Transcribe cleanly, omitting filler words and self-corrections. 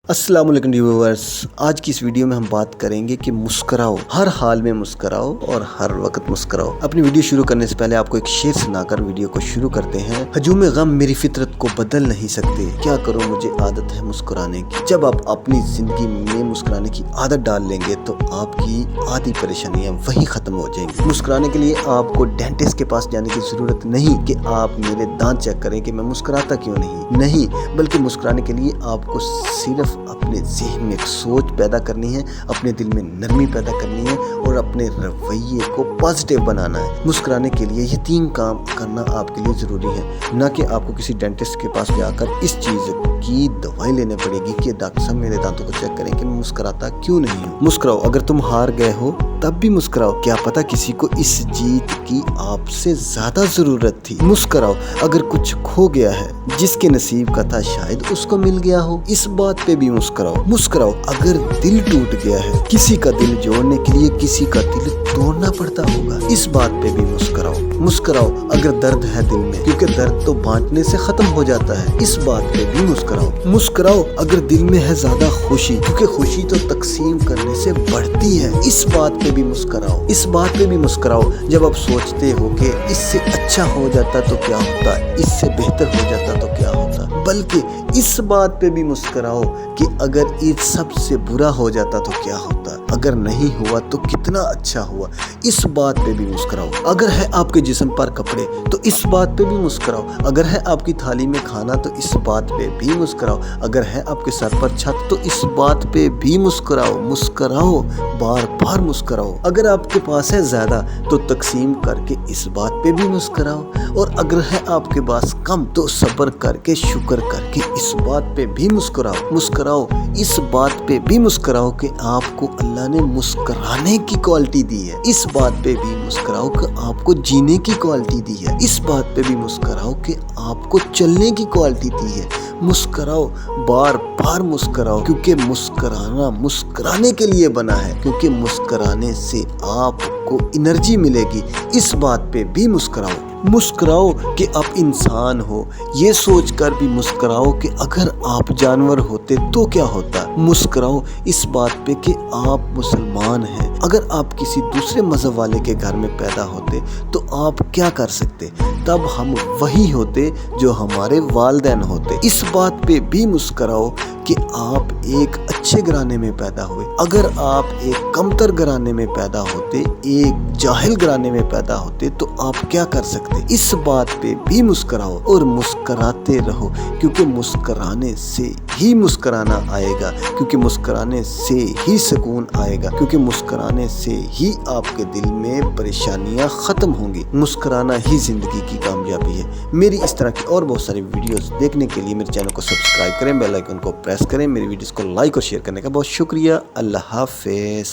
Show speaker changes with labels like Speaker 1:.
Speaker 1: السلام علیکم ویورز، آج کی اس ویڈیو میں ہم بات کریں گے کہ مسکراؤ، ہر حال میں مسکراؤ اور ہر وقت مسکراؤ۔ اپنی ویڈیو شروع کرنے سے پہلے آپ کو ایک شعر سنا کر ویڈیو کو شروع کرتے ہیں۔ ہجوم غم میری فطرت کو بدل نہیں سکتے، کیا کروں مجھے عادت ہے مسکرانے کی۔ جب آپ اپنی زندگی میں مسکرانے کی عادت ڈال لیں گے تو آپ کی آدھی پریشانیاں وہیں ختم ہو جائیں گی۔ مسکرانے کے لیے آپ کو ڈینٹسٹ کے پاس جانے کی ضرورت نہیں کہ آپ میرے دانت چیک کریں کہ میں مسکراتا کیوں نہیں، بلکہ مسکرانے کے لیے آپ کو صرف اپنے ذہن میں ایک سوچ پیدا کرنی ہے، اپنے دل میں نرمی پیدا کرنی ہے اور اپنے رویے کو پازیٹیو بنانا ہے۔ مسکرانے کے لیے یہ 3 کام کرنا آپ کے لیے ضروری ہے، نہ کہ آپ کو کسی ڈینٹسٹ کے پاس جا کر اس چیز کی دوائی لینے پڑے گی کہ ڈاکٹر صاحب میرے دانتوں کو چیک کریں کہ میں مسکراتا کیوں نہیں ہوں۔ مسکراؤ، اگر تم ہار گئے ہو تب بھی مسکراؤ، کیا پتا کسی کو اس جیت کی آپ سے زیادہ ضرورت تھی۔ مسکراؤ، اگر کچھ کھو گیا ہے جس کے نصیب کا تھا شاید اس کو مل گیا ہو، اس بات پہ بھی مسکراؤ۔ مسکراؤ، اگر دل ٹوٹ گیا ہے، کسی کا دل جوڑنے کے لیے کسی کا دل توڑنا پڑتا ہوگا، اس بات پہ بھی مسکراؤ۔ مسکراؤ، اگر درد ہے دل میں، کیونکہ درد تو بانٹنے سے ختم ہو جاتا ہے، اس بات پہ بھی مسکراؤ۔ مسکراؤ، اگر دل میں ہے زیادہ خوشی، کیونکہ خوشی تو تقسیم کرنے سے بڑھتی ہے، اس بات پہ بھی مسکراؤ۔ اس بات پہ بھی مسکراؤ جب آپ سوچتے ہو کہ اس سے اچھا ہو جاتا تو کیا ہوتا، اس سے بہتر ہو جاتا تو کیا ہوتا، بلکہ اس بات پہ بھی مسکراؤ کہ اگر یہ سب سے برا ہو جاتا تو کیا ہوتا، اگر نہیں ہوا تو کتنا اچھا ہوا، اس بات پہ بھی مسکراؤ۔ اگر ہے آپ کے جسم پر کپڑے تو اس بات پہ بھی مسکراؤ، اگر ہے آپ کی تھالی میں کھانا تو اس بات پہ بھی مسکراؤ، اگر ہے آپ کے سر پر چھت تو اس بات پہ بھی مسکراؤ۔ مسکراؤ، بار بار مسکراؤ۔ اگر آپ کے پاس ہے زیادہ تو تقسیم کر کے اس بات پہ بھی مسکراؤ، اور اگر ہے آپ کے پاس کم تو صبر کر کے شکر کر کے اس بات پہ بھی مسکراؤ۔ مسکراؤ، اس بات پہ بھی مسکراؤ کہ آپ کو اللہ نے مسکرانے کی کوالٹی دی ہے، اس بات پہ بھی مسکراؤ کہ آپ کو جینے کی کوالٹی دی ہے، اس بات پہ بھی مسکراؤ کہ آپ کو چلنے کی کوالٹی دی ہے۔ مسکراؤ، بار بار مسکراؤ، کیونکہ مسکرانا مسکرانے کے لیے بنا ہے، کیونکہ مسکرانے سے آپ کو انرجی ملے گی، اس بات پہ بھی مسکراؤ۔ مسکراؤ کہ آپ انسان ہو، یہ سوچ کر بھی مسکراؤ کہ اگر آپ جانور ہوتے تو کیا ہوتا۔ مسکراؤ اس بات پہ کہ آپ مسلمان ہیں، اگر آپ کسی دوسرے مذہب والے کے گھر میں پیدا ہوتے تو آپ کیا کر سکتے، تب ہم وہی ہوتے جو ہمارے والدین ہوتے، اس بات پہ بھی مسکراؤ کہ آپ ایک اچھے گھرانے میں پیدا ہوئے، اگر آپ ایک کمتر گھرانے میں پیدا ہوتے، ایک جاہل گھرانے میں پیدا ہوتے تو آپ کیا کر سکتے، اس بات پہ بھی مسکراؤ اور مسکراتے رہو، کیونکہ مسکرانے سے ہی مسکرانا آئے گا، کیونکہ مسکرانے سے ہی سکون آئے گا، کیونکہ مسکرانے سے ہی آپ کے دل میں پریشانیاں ختم ہوں گی۔ مسکرانا ہی زندگی کی کامیابی ہے۔ میری اس طرح کی اور بہت ساری ویڈیوز دیکھنے کے لیے میرے چینل کو سبسکرائب کریں، بیل آئیکن کو پریس کریں، میری ویڈیوز کو لائک اور شیئر کرنے کا بہت شکریہ۔ اللہ حافظ۔